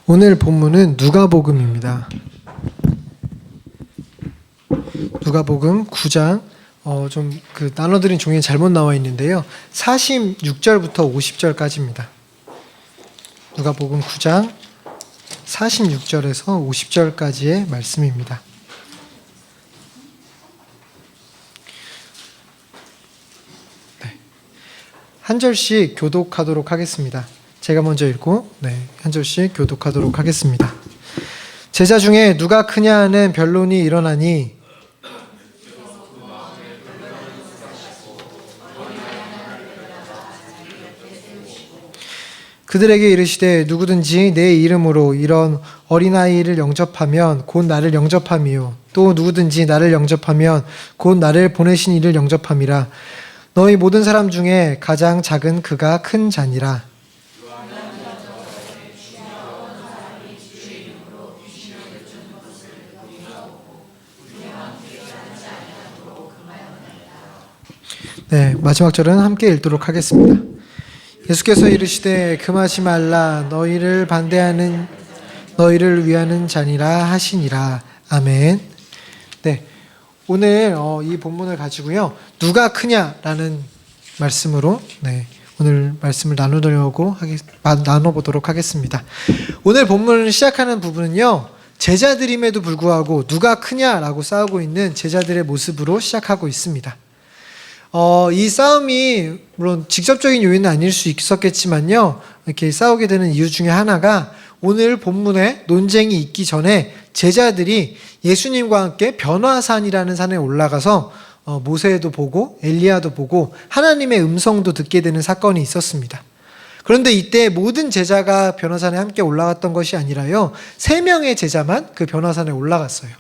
오늘 본문은 누가복음입니다. 누가복음 9장 나눠드린 종이에 잘못 나와 있는데요. 46절부터 50절까지입니다. 누가복음 9장 46절에서 50절까지의 말씀입니다. 한 절씩 교독하도록 하겠습니다. 제가 먼저 읽고 한 절씩 교독하도록 하겠습니다. 제자 중에 누가 크냐 하는 변론이 일어나니 그들에게 이르시되 누구든지 내 이름으로 이런 어린아이를 영접하면 곧 나를 영접함이요 또 누구든지 나를 영접하면 곧 나를 보내신 이를 영접함이라. 너희 모든 사람 중에 가장 작은 그가 큰 자니라. 마지막 절은 함께 읽도록 하겠습니다. 예수께서 이르시되 금하지 말라. 너희를 반대하는 너희를 위하는 자니라 하시니라. 아멘. 오늘 이 본문을 가지고요, 누가 크냐라는 말씀으로 오늘 말씀을 나눠보도록 하겠습니다. 오늘 본문을 시작하는 부분은요, 제자들임에도 불구하고 누가 크냐라고 싸우고 있는 제자들의 모습으로 시작하고 있습니다. 이 싸움이 물론 직접적인 요인은 아닐 수 있었겠지만요, 이렇게 싸우게 되는 이유 중에 하나가 오늘 본문에 논쟁이 있기 전에 제자들이 예수님과 함께 변화산이라는 산에 올라가서 모세도 보고 엘리야도 보고 하나님의 음성도 듣게 되는 사건이 있었습니다. 그런데 이때 모든 제자가 변화산에 함께 올라갔던 것이 아니라요, 3명의 제자만 그 변화산에 올라갔어요.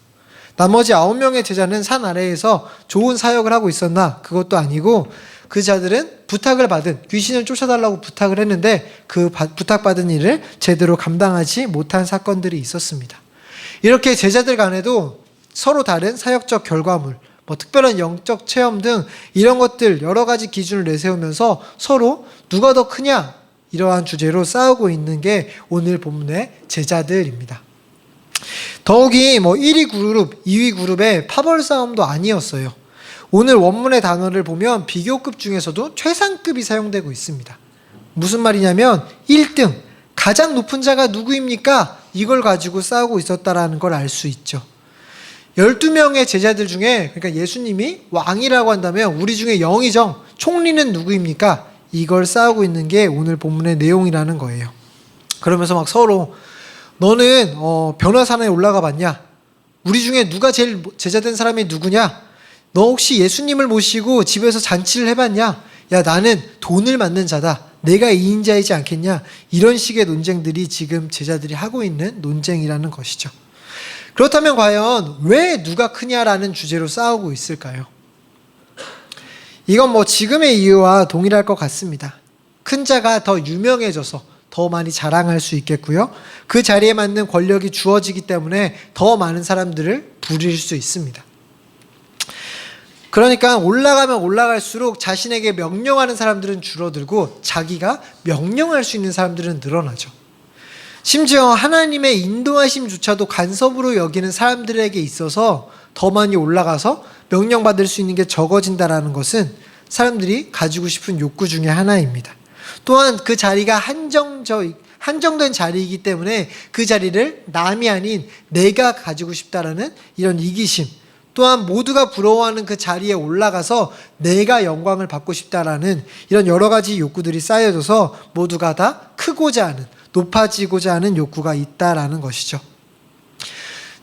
나머지 9명의 제자는 산 아래에서 좋은 사역을 하고 있었나? 그것도 아니고 그 자들은 부탁을 받은, 귀신을 쫓아달라고 부탁을 했는데 그 부탁받은 일을 제대로 감당하지 못한 사건들이 있었습니다. 이렇게 제자들 간에도 서로 다른 사역적 결과물, 특별한 영적 체험 등 이런 것들 여러 가지 기준을 내세우면서 서로 누가 더 크냐, 이러한 주제로 싸우고 있는 게 오늘 본문의 제자들입니다. 더욱이 1위 그룹, 2위 그룹의 파벌 싸움도 아니었어요. 오늘 원문의 단어를 보면 비교급 중에서도 최상급이 사용되고 있습니다. 무슨 말이냐면 1등, 가장 높은 자가 누구입니까? 이걸 가지고 싸우고 있었다라는 걸 알 수 있죠. 12명의 제자들 중에, 그러니까 예수님이 왕이라고 한다면 우리 중에 영의정, 총리는 누구입니까? 이걸 싸우고 있는 게 오늘 본문의 내용이라는 거예요. 그러면서 서로 너는 변화산에 올라가 봤냐? 우리 중에 누가 제일 제자된 사람이 누구냐? 너 혹시 예수님을 모시고 집에서 잔치를 해봤냐? 야, 나는 돈을 받는 자다. 내가 2인자이지 않겠냐? 이런 식의 논쟁들이 지금 제자들이 하고 있는 논쟁이라는 것이죠. 그렇다면 과연 왜 누가 크냐라는 주제로 싸우고 있을까요? 이건 지금의 이유와 동일할 것 같습니다. 큰 자가 더 유명해져서 더 많이 자랑할 수 있겠고요, 그 자리에 맞는 권력이 주어지기 때문에 더 많은 사람들을 부릴 수 있습니다. 그러니까 올라가면 올라갈수록 자신에게 명령하는 사람들은 줄어들고 자기가 명령할 수 있는 사람들은 늘어나죠. 심지어 하나님의 인도하심조차도 간섭으로 여기는 사람들에게 있어서 더 많이 올라가서 명령받을 수 있는 게 적어진다는 것은 사람들이 가지고 싶은 욕구 중에 하나입니다. 또한 그 자리가 한정된 자리이기 때문에 그 자리를 남이 아닌 내가 가지고 싶다라는 이런 이기심, 또한 모두가 부러워하는 그 자리에 올라가서 내가 영광을 받고 싶다라는 이런 여러 가지 욕구들이 쌓여져서 모두가 다 크고자 하는, 높아지고자 하는 욕구가 있다라는 것이죠.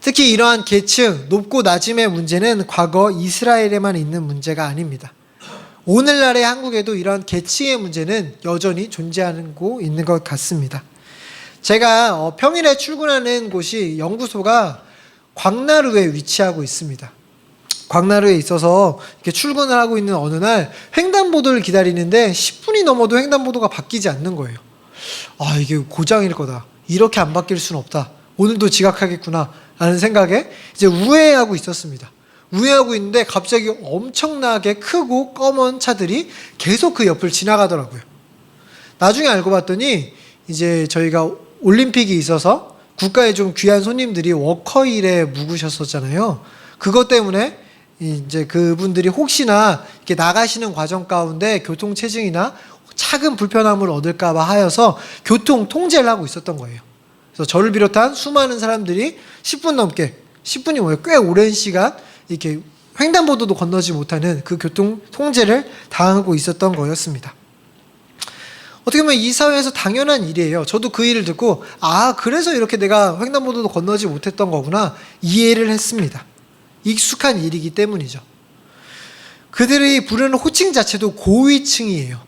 특히 이러한 계층, 높고 낮음의 문제는 과거 이스라엘에만 있는 문제가 아닙니다. 오늘날의 한국에도 이러한 계층의 문제는 여전히 존재하고 있는 것 같습니다. 제가 평일에 출근하는 곳이 연구소가 광나루에 위치하고 있습니다. 광나루에 있어서 이렇게 출근을 하고 있는 어느 날 횡단보도를 기다리는데 10분이 넘어도 횡단보도가 바뀌지 않는 거예요. 이게 고장일 거다. 이렇게 안 바뀔 수는 없다. 오늘도 지각하겠구나 라는 생각에 이제 우회하고 있었습니다. 우회하고 있는데 갑자기 엄청나게 크고 검은 차들이 계속 그 옆을 지나가더라고요. 나중에 알고 봤더니 이제 저희가 올림픽이 있어서 국가에 좀 귀한 손님들이 워커힐에 묵으셨었잖아요. 그것 때문에 이제 그분들이 혹시나 이렇게 나가시는 과정 가운데 교통체증이나 작은 불편함을 얻을까봐 하여서 교통 통제를 하고 있었던 거예요. 그래서 저를 비롯한 수많은 사람들이 10분 넘게, 10분이 뭐예요? 꽤 오랜 시간 이렇게 횡단보도도 건너지 못하는 그 교통 통제를 당하고 있었던 거였습니다. 어떻게 보면 이 사회에서 당연한 일이에요. 저도 그 일을 듣고 그래서 이렇게 내가 횡단보도도 건너지 못했던 거구나 이해를 했습니다. 익숙한 일이기 때문이죠. 그들이 부르는 호칭 자체도 고위층이에요.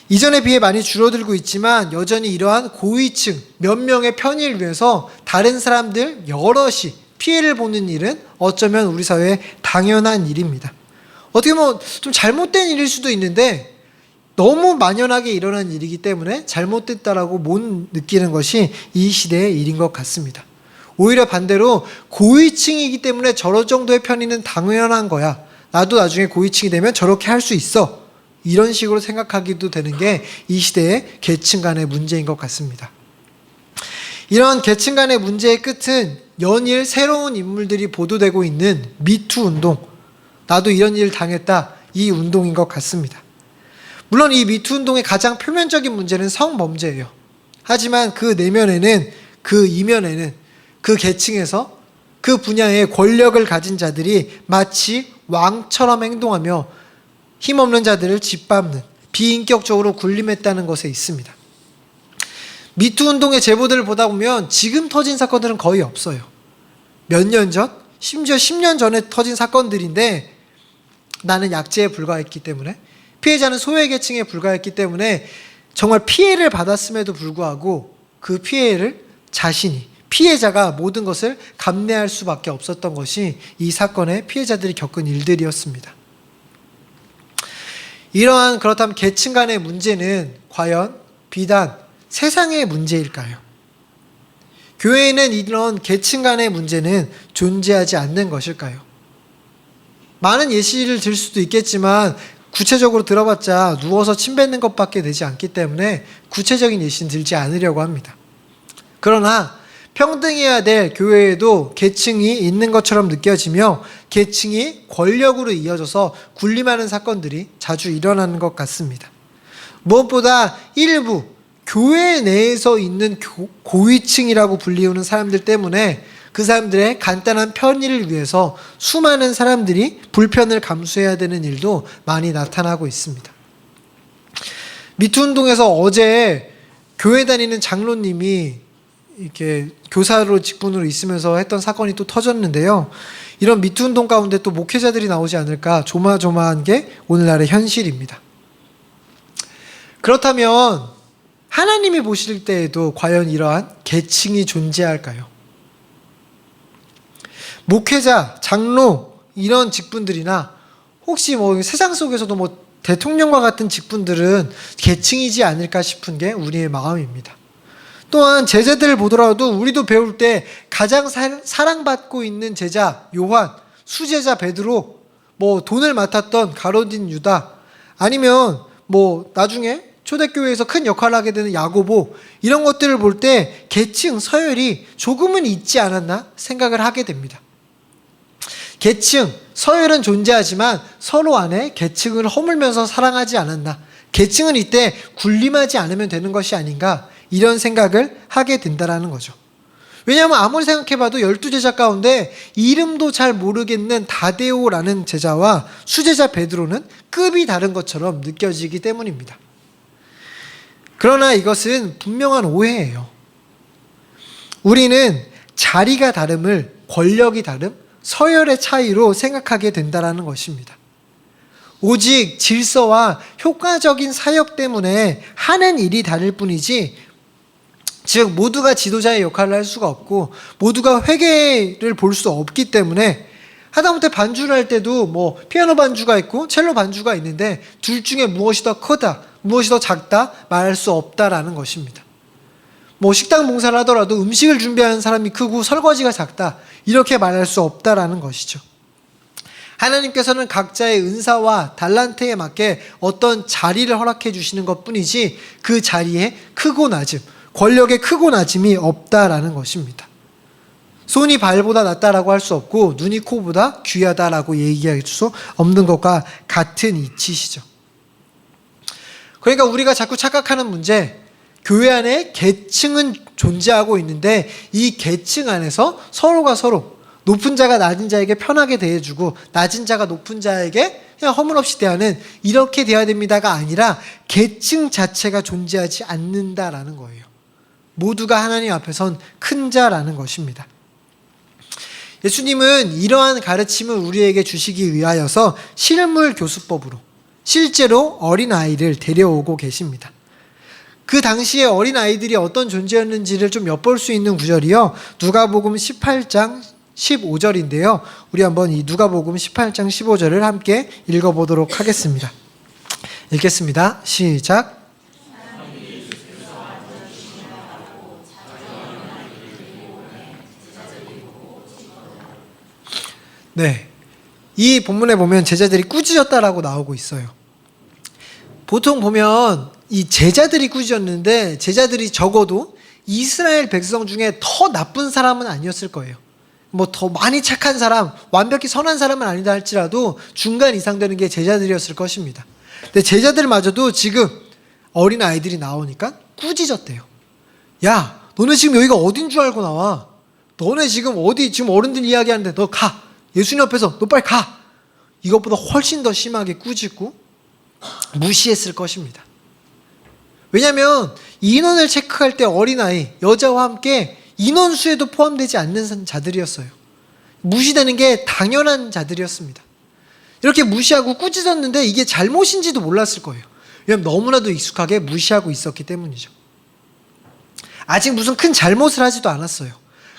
이전에 비해 많이 줄어들고 있지만 여전히 이러한 고위층 몇 명의 편의를 위해서 다른 사람들 여럿이 피해를 보는 일은 어쩌면 우리 사회의 당연한 일입니다. 어떻게 보면 좀 잘못된 일일 수도 있는데 너무 만연하게 일어난 일이기 때문에 잘못됐다라고 못 느끼는 것이 이 시대의 일인 것 같습니다. 오히려 반대로 고위층이기 때문에 저런 정도의 편의는 당연한 거야. 나도 나중에 고위층이 되면 저렇게 할 수 있어. 이런 식으로 생각하기도 되는 게 이 시대의 계층 간의 문제인 것 같습니다. 이런 계층 간의 문제의 끝은 연일 새로운 인물들이 보도되고 있는 미투 운동, 나도 이런 일을 당했다, 이 운동인 것 같습니다. 물론 이 미투 운동의 가장 표면적인 문제는 성범죄예요. 하지만 그 내면에는, 그 이면에는 그 계층에서 그 분야의 권력을 가진 자들이 마치 왕처럼 행동하며 힘없는 자들을 짓밟는, 비인격적으로 군림했다는 것에 있습니다. 미투 운동의 제보들을 보다 보면 지금 터진 사건들은 거의 없어요. 몇 년 전, 심지어 10년 전에 터진 사건들인데 나는 약자에 불과했기 때문에, 피해자는 소외계층에 불과했기 때문에 정말 피해를 받았음에도 불구하고 그 피해를 자신이, 피해자가 모든 것을 감내할 수밖에 없었던 것이 이 사건의 피해자들이 겪은 일들이었습니다. 이러한, 그렇다면 계층 간의 문제는 과연 비단 세상의 문제일까요? 교회에는 이런 계층 간의 문제는 존재하지 않는 것일까요? 많은 예시를 들 수도 있겠지만 구체적으로 들어봤자 누워서 침 뱉는 것밖에 되지 않기 때문에 구체적인 예시는 들지 않으려고 합니다. 그러나 평등해야 될 교회에도 계층이 있는 것처럼 느껴지며 계층이 권력으로 이어져서 군림하는 사건들이 자주 일어나는 것 같습니다. 무엇보다 일부 교회 내에서 있는 고위층이라고 불리우는 사람들 때문에 그 사람들의 간단한 편의를 위해서 수많은 사람들이 불편을 감수해야 되는 일도 많이 나타나고 있습니다. 미투 운동에서 어제 교회 다니는 장로님이 이렇게 교사로 직분으로 있으면서 했던 사건이 또 터졌는데요. 이런 미투 운동 가운데 또 목회자들이 나오지 않을까 조마조마한 게 오늘날의 현실입니다. 그렇다면 하나님이 보실 때에도 과연 이러한 계층이 존재할까요? 목회자, 장로 이런 직분들이나 혹시 뭐 세상 속에서도 뭐 대통령과 같은 직분들은 계층이지 않을까 싶은 게 우리의 마음입니다. 또한 제자들을 보더라도 우리도 배울 때 가장 사랑받고 있는 제자 요한, 수제자 베드로, 뭐 돈을 맡았던 가룟 유다, 아니면 뭐 나중에 초대교회에서 큰 역할을 하게 되는 야고보, 이런 것들을 볼 때 계층, 서열이 조금은 있지 않았나 생각을 하게 됩니다. 계층, 서열은 존재하지만 서로 안에 계층을 허물면서 사랑하지 않았나, 계층은 이때 군림하지 않으면 되는 것이 아닌가, 이런 생각을 하게 된다는 거죠. 왜냐하면 아무리 생각해봐도 12제자 가운데 이름도 잘 모르겠는 다데오라는 제자와 수제자 베드로는 급이 다른 것처럼 느껴지기 때문입니다. 그러나 이것은 분명한 오해예요. 우리는 자리가 다름을 권력이 다름, 서열의 차이로 생각하게 된다는 것입니다. 오직 질서와 효과적인 사역 때문에 하는 일이 다를 뿐이지, 즉 모두가 지도자의 역할을 할 수가 없고 모두가 회개를 볼 수 없기 때문에 하다못해 반주를 할 때도 뭐 피아노 반주가 있고 첼로 반주가 있는데 둘 중에 무엇이 더 크다, 무엇이 더 작다 말할 수 없다라는 것입니다. 뭐 식당 봉사를 하더라도 음식을 준비하는 사람이 크고 설거지가 작다 이렇게 말할 수 없다라는 것이죠. 하나님께서는 각자의 은사와 달란트에 맞게 어떤 자리를 허락해 주시는 것 뿐이지 그 자리에 크고 낮음, 권력의 크고 낮음이 없다라는 것입니다. 손이 발보다 낫다라고 할 수 없고 눈이 코보다 귀하다라고 얘기할 수 없는 것과 같은 이치시죠. 그러니까 우리가 자꾸 착각하는 문제, 교회 안에 계층은 존재하고 있는데 이 계층 안에서 서로가 서로 높은 자가 낮은 자에게 편하게 대해주고 낮은 자가 높은 자에게 그냥 허물없이 대하는 이렇게 대해야 됩니다가 아니라 계층 자체가 존재하지 않는다라는 거예요. 모두가 하나님 앞에선 큰 자라는 것입니다. 예수님은 이러한 가르침을 우리에게 주시기 위하여서 실물 교수법으로 실제로 어린아이를 데려오고 계십니다. 그 당시에 어린아이들이 어떤 존재였는지를 좀 엿볼 수 있는 구절이요, 누가복음 18장 15절인데요. 우리 한번 이 누가복음 18장 15절을 함께 읽어보도록 하겠습니다. 읽겠습니다. 시작. 네, 이 본문에 보면 제자들이 꾸짖었다라고 나오고 있어요. 보통 보면 이 제자들이 꾸짖었는데 제자들이 적어도 이스라엘 백성 중에 더 나쁜 사람은 아니었을 거예요. 뭐 더 많이 착한 사람, 완벽히 선한 사람은 아니다 할지라도 중간 이상 되는 게 제자들이었을 것입니다. 근데 제자들마저도 지금 어린 아이들이 나오니까 꾸짖었대요. 야, 너네 지금 여기가 어딘 줄 알고 나와? 너네 지금 어디, 지금 어른들 이야기하는데 너 가. 예수님 앞에서 너 빨리 가. 이것보다 훨씬 더 심하게 꾸짖고 무시했을 것입니다. 왜냐하면 인원을 체크할 때 어린아이, 여자와 함께 인원수에도 포함되지 않는 자들이었어요. 무시되는 게 당연한 자들이었습니다. 이렇게 무시하고 꾸짖었는데 이게 잘못인지도 몰랐을 거예요. 왜냐하면 너무나도 익숙하게 무시하고 있었기 때문이죠. 아직 무슨 큰 잘못을 하지도 않았어요.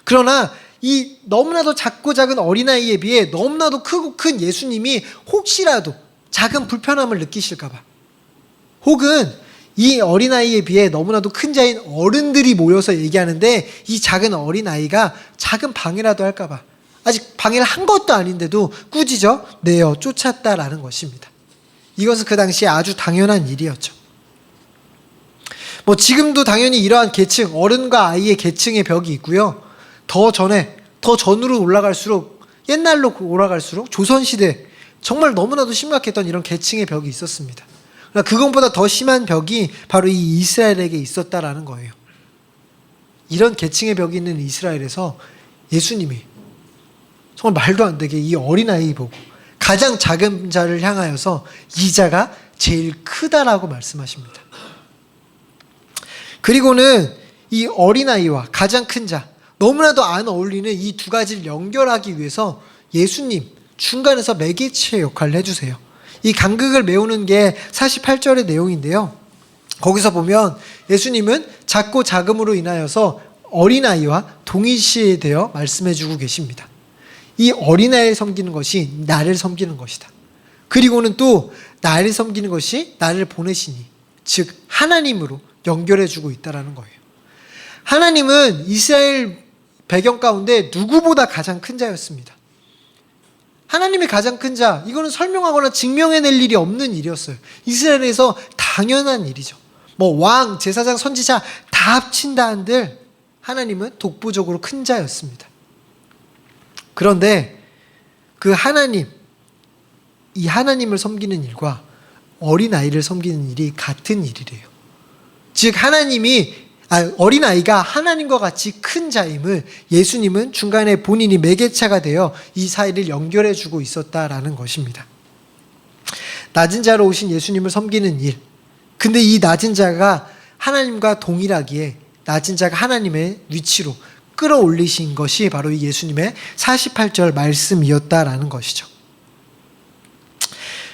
그러나 이 너무나도 작고 작은 어린아이에 비해 너무나도 크고 큰 예수님이 혹시라도 작은 불편함을 느끼실까봐, 혹은 이 어린아이에 비해 너무나도 큰 자인 어른들이 모여서 얘기하는데 이 작은 어린아이가 작은 방해라도 할까봐, 아직 방해를 한 것도 아닌데도 꾸짖어 내어 쫓았다라는 것입니다. 이것은 그 당시에 아주 당연한 일이었죠. 뭐 지금도 당연히 이러한 계층, 어른과 아이의 계층의 벽이 있고요. 더 전으로 올라갈수록, 옛날로 올라갈수록 조선시대 정말 너무나도 심각했던 이런 계층의 벽이 있었습니다. 그러나 그것보다 더 심한 벽이 바로 이 이스라엘에게 있었다라는 거예요. 이런 계층의 벽이 있는 이스라엘에서 예수님이 정말 말도 안 되게 이 어린아이 보고 가장 작은 자를 향하여서 이 자가 제일 크다라고 말씀하십니다. 그리고는 이 어린아이와 가장 큰 자, 너무나도 안 어울리는 이 두 가지를 연결하기 위해서 예수님 중간에서 매개체 역할을 해주세요. 이 간극을 메우는 게 48절의 내용인데요. 거기서 보면 예수님은 작고 작음으로 인하여서 어린아이와 동일시되어 말씀해주고 계십니다. 이 어린아이를 섬기는 것이 나를 섬기는 것이다. 그리고는 또 나를 섬기는 것이 나를 보내시니, 즉 하나님으로 연결해주고 있다는 거예요. 하나님은 이스라엘 배경 가운데 누구보다 가장 큰 자였습니다. 하나님이 가장 큰 자, 이거는 설명하거나 증명해낼 일이 없는 일이었어요. 이스라엘에서 당연한 일이죠. 뭐 왕, 제사장, 선지자 다 합친다 한들 하나님은 독보적으로 큰 자였습니다. 그런데 그 하나님, 이 하나님을 섬기는 일과 어린아이를 섬기는 일이 같은 일이래요. 즉 어린아이가 하나님과 같이 큰 자임을 예수님은 중간에 본인이 매개체가 되어 이 사이를 연결해주고 있었다라는 것입니다. 낮은 자로 오신 예수님을 섬기는 일, 근데 이 낮은 자가 하나님과 동일하기에 낮은 자가 하나님의 위치로 끌어올리신 것이 바로 이 예수님의 48절 말씀이었다라는 것이죠.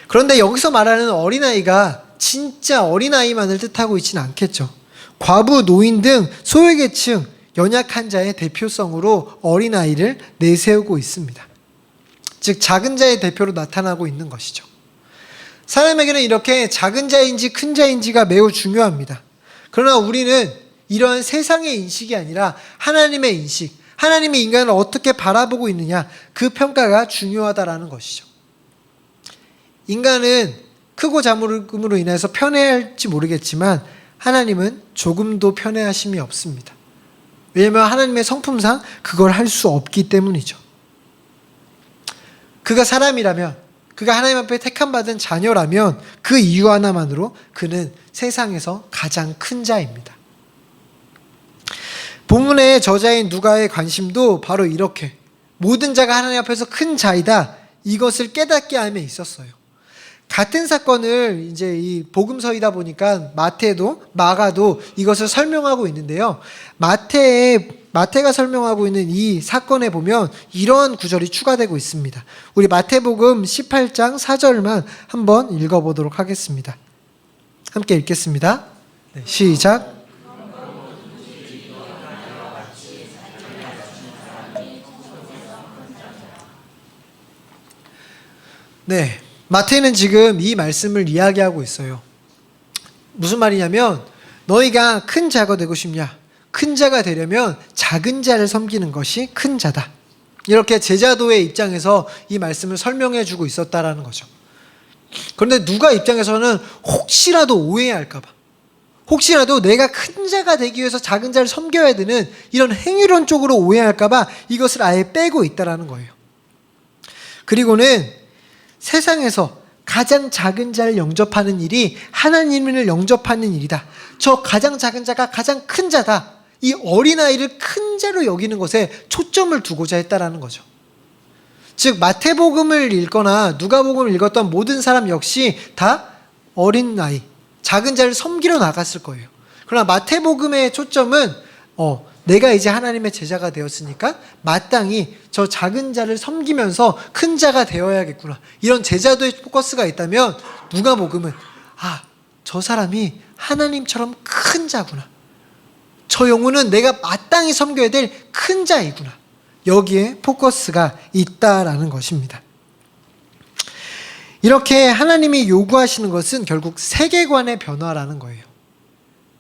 그런데 여기서 말하는 어린아이가 진짜 어린아이만을 뜻하고 있지는 않겠죠. 과부, 노인 등 소외계층, 연약한 자의 대표성으로 어린아이를 내세우고 있습니다. 즉 작은 자의 대표로 나타나고 있는 것이죠. 사람에게는 이렇게 작은 자인지 큰 자인지가 매우 중요합니다. 그러나 우리는 이러한 세상의 인식이 아니라 하나님의 인식, 하나님이 인간을 어떻게 바라보고 있느냐, 그 평가가 중요하다라는 것이죠. 인간은 크고 작음으로 인해서 편애할지 모르겠지만 하나님은 조금도 편애하심이 없습니다. 왜냐하면 하나님의 성품상 그걸 할 수 없기 때문이죠. 그가 사람이라면, 그가 하나님 앞에 택함받은 자녀라면 그 이유 하나만으로 그는 세상에서 가장 큰 자입니다. 본문의 저자인 누가의 관심도 바로 이렇게 모든 자가 하나님 앞에서 큰 자이다, 이것을 깨닫게 함에 있었어요. 같은 사건을 이제 이 복음서이다 보니까 마태도 마가도 이것을 설명하고 있는데요. 마태가 설명하고 있는 이 사건에 보면 이러한 구절이 추가되고 있습니다. 우리 마태복음 18장 4절만 한번 읽어보도록 하겠습니다. 함께 읽겠습니다. 네, 시작. 네, 마태는 지금 이 말씀을 이야기하고 있어요. 무슨 말이냐면 너희가 큰 자가 되고 싶냐? 큰 자가 되려면 작은 자를 섬기는 것이 큰 자다. 이렇게 제자도의 입장에서 이 말씀을 설명해 주고 있었다라는 거죠. 그런데 누가 입장에서는 혹시라도 오해할까 봐, 혹시라도 내가 큰 자가 되기 위해서 작은 자를 섬겨야 되는 이런 행위론 쪽으로 오해할까 봐 이것을 아예 빼고 있다라는 거예요. 그리고는 세상에서 가장 작은 자를 영접하는 일이 하나님을 영접하는 일이다. 저 가장 작은 자가 가장 큰 자다. 이 어린아이를 큰 자로 여기는 것에 초점을 두고자 했다라는 거죠. 즉 마태복음을 읽거나 누가복음을 읽었던 모든 사람 역시 다 어린아이, 작은 자를 섬기러 나갔을 거예요. 그러나 마태복음의 초점은 내가 이제 하나님의 제자가 되었으니까 마땅히 저 작은 자를 섬기면서 큰 자가 되어야겠구나, 이런 제자도의 포커스가 있다면 누가복음은 저 사람이 하나님처럼 큰 자구나, 저 영혼은 내가 마땅히 섬겨야 될 큰 자이구나, 여기에 포커스가 있다라는 것입니다. 이렇게 하나님이 요구하시는 것은 결국 세계관의 변화라는 거예요.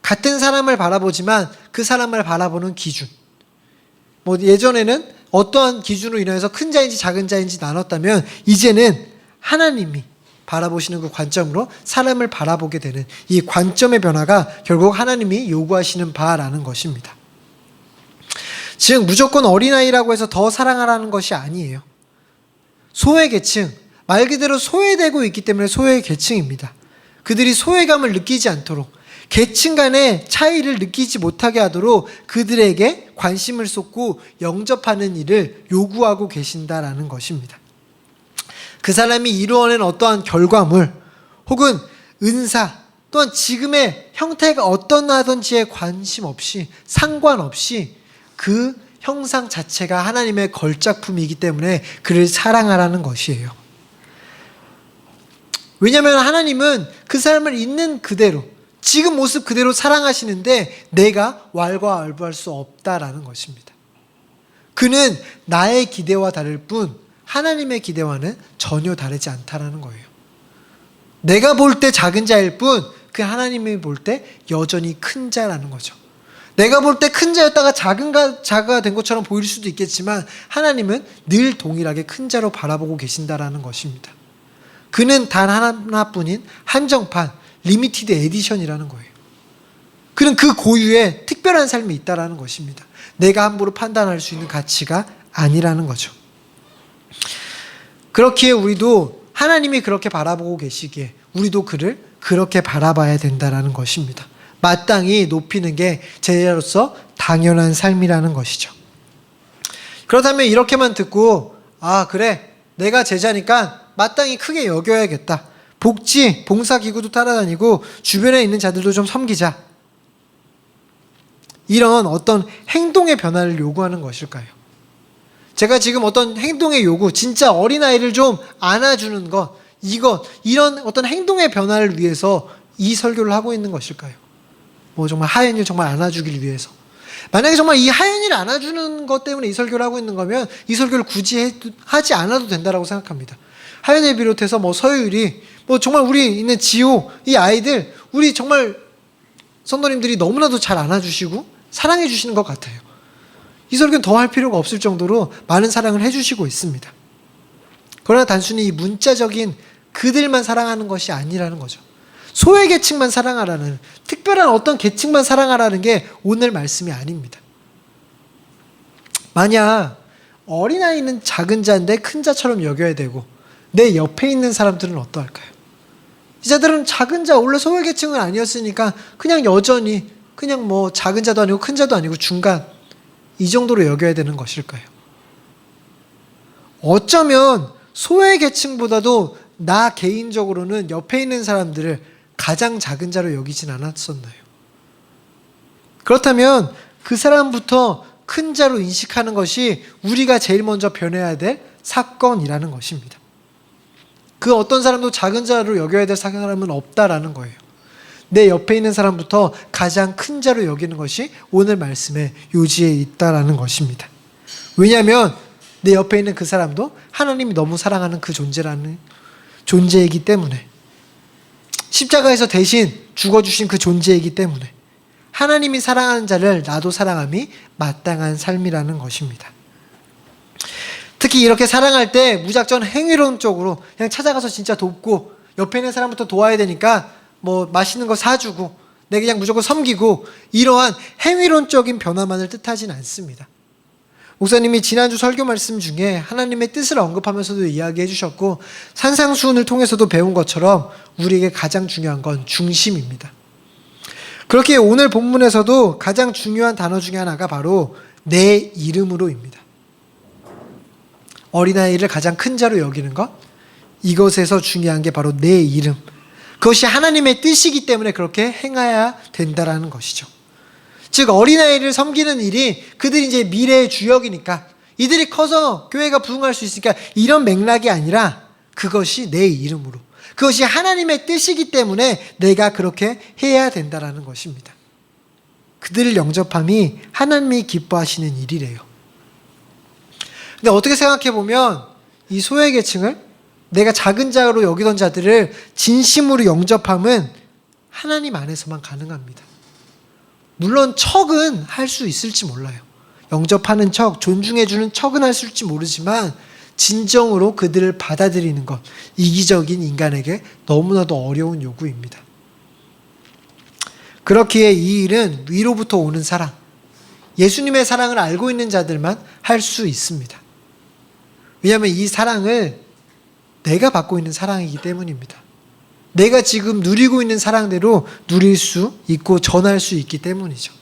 같은 사람을 바라보지만 그 사람을 바라보는 기준, 예전에는 어떠한 기준으로 인해서 큰 자인지 작은 자인지 나눴다면 이제는 하나님이 바라보시는 그 관점으로 사람을 바라보게 되는 이 관점의 변화가 결국 하나님이 요구하시는 바라는 것입니다. 즉 무조건 어린아이라고 해서 더 사랑하라는 것이 아니에요. 소외계층, 말 그대로 소외되고 있기 때문에 소외계층입니다. 그들이 소외감을 느끼지 않도록, 계층 간의 차이를 느끼지 못하게 하도록 그들에게 관심을 쏟고 영접하는 일을 요구하고 계신다라는 것입니다. 그 사람이 이루어낸 어떠한 결과물 혹은 은사 또한 지금의 형태가 어떤 하든지에 관심 없이, 상관없이 그 형상 자체가 하나님의 걸작품이기 때문에 그를 사랑하라는 것이에요. 왜냐하면 하나님은 그 사람을 있는 그대로, 지금 모습 그대로 사랑하시는데 내가 왈가왈부할 수 없다라는 것입니다. 그는 나의 기대와 다를 뿐 하나님의 기대와는 전혀 다르지 않다라는 거예요. 내가 볼 때 작은 자일 뿐 그 하나님이 볼 때 여전히 큰 자라는 거죠. 내가 볼 때 큰 자였다가 자가 된 것처럼 보일 수도 있겠지만 하나님은 늘 동일하게 큰 자로 바라보고 계신다라는 것입니다. 그는 단 하나뿐인 한정판, 리미티드 에디션이라는 거예요. 그는 그 고유의 특별한 삶이 있다라는 것입니다. 내가 함부로 판단할 수 있는 가치가 아니라는 거죠. 그렇기에 우리도 하나님이 그렇게 바라보고 계시기에 우리도 그를 그렇게 바라봐야 된다라는 것입니다. 마땅히 높이는 게 제자로서 당연한 삶이라는 것이죠. 그렇다면 이렇게만 듣고 그래, 내가 제자니까 마땅히 크게 여겨야겠다, 복지, 봉사기구도 따라다니고 주변에 있는 자들도 좀 섬기자, 이런 어떤 행동의 변화를 요구하는 것일까요? 제가 지금 어떤 행동의 요구, 진짜 어린아이를 좀 안아주는 것, 이런 어떤 행동의 변화를 위해서 이 설교를 하고 있는 것일까요? 정말 하연이를 정말 안아주길 위해서. 만약에 정말 이 하연이를 안아주는 것 때문에 이 설교를 하고 있는 거면 이 설교를 굳이 하지 않아도 된다고 생각합니다. 하연이를 비롯해서 서유리, 정말 우리 있는 지호, 이 아이들, 우리 정말 성도님들이 너무나도 잘 안아주시고 사랑해 주시는 것 같아요. 이 설교는 더 할 필요가 없을 정도로 많은 사랑을 해주시고 있습니다. 그러나 단순히 이 문자적인 그들만 사랑하는 것이 아니라는 거죠. 소외 계층만 사랑하라는, 특별한 어떤 계층만 사랑하라는 게 오늘 말씀이 아닙니다. 만약 어린아이는 작은 자인데 큰 자처럼 여겨야 되고 내 옆에 있는 사람들은 어떠할까요? 이 자들은 작은 자, 원래 소외 계층은 아니었으니까 그냥 여전히 그냥 뭐 작은 자도 아니고 큰 자도 아니고 중간, 이 정도로 여겨야 되는 것일까요? 어쩌면 소외 계층보다도 나 개인적으로는 옆에 있는 사람들을 가장 작은 자로 여기진 않았었나요? 그렇다면 그 사람부터 큰 자로 인식하는 것이 우리가 제일 먼저 변해야 될 사건이라는 것입니다. 그 어떤 사람도 작은 자로 여겨야 될 사람은 없다라는 거예요. 내 옆에 있는 사람부터 가장 큰 자로 여기는 것이 오늘 말씀의 요지에 있다라는 것입니다. 왜냐하면 내 옆에 있는 그 사람도 하나님이 너무 사랑하는 그 존재이기 때문에, 십자가에서 대신 죽어주신 그 존재이기 때문에 하나님이 사랑하는 자를 나도 사랑함이 마땅한 삶이라는 것입니다. 특히 이렇게 사랑할 때 무작정 행위론 쪽으로 그냥 찾아가서 진짜 돕고 옆에 있는 사람부터 도와야 되니까 뭐 맛있는 거 사주고 내가 그냥 무조건 섬기고, 이러한 행위론적인 변화만을 뜻하진 않습니다. 목사님이 지난주 설교 말씀 중에 하나님의 뜻을 언급하면서도 이야기해 주셨고, 산상수훈을 통해서도 배운 것처럼 우리에게 가장 중요한 건 중심입니다. 그렇게 오늘 본문에서도 가장 중요한 단어 중에 하나가 바로 내 이름으로입니다. 어린아이를 가장 큰 자로 여기는 것, 이것에서 중요한 게 바로 내 이름, 그것이 하나님의 뜻이기 때문에 그렇게 행해야 된다라는 것이죠. 즉 어린아이를 섬기는 일이 그들이 이제 미래의 주역이니까, 이들이 커서 교회가 부흥할 수 있으니까, 이런 맥락이 아니라 그것이 내 이름으로, 그것이 하나님의 뜻이기 때문에 내가 그렇게 해야 된다라는 것입니다. 그들을 영접함이 하나님이 기뻐하시는 일이래요. 근데 어떻게 생각해 보면 이 소외 계층을, 내가 작은 자로 여기던 자들을 진심으로 영접함은 하나님 안에서만 가능합니다. 물론 척은 할 수 있을지 몰라요. 영접하는 척, 존중해주는 척은 할 수 있을지 모르지만 진정으로 그들을 받아들이는 것, 이기적인 인간에게 너무나도 어려운 요구입니다. 그렇기에 이 일은 위로부터 오는 사랑, 예수님의 사랑을 알고 있는 자들만 할 수 있습니다. 왜냐하면 이 사랑을 내가 받고 있는 사랑이기 때문입니다. 내가 지금 누리고 있는 사랑대로 누릴 수 있고 전할 수 있기 때문이죠.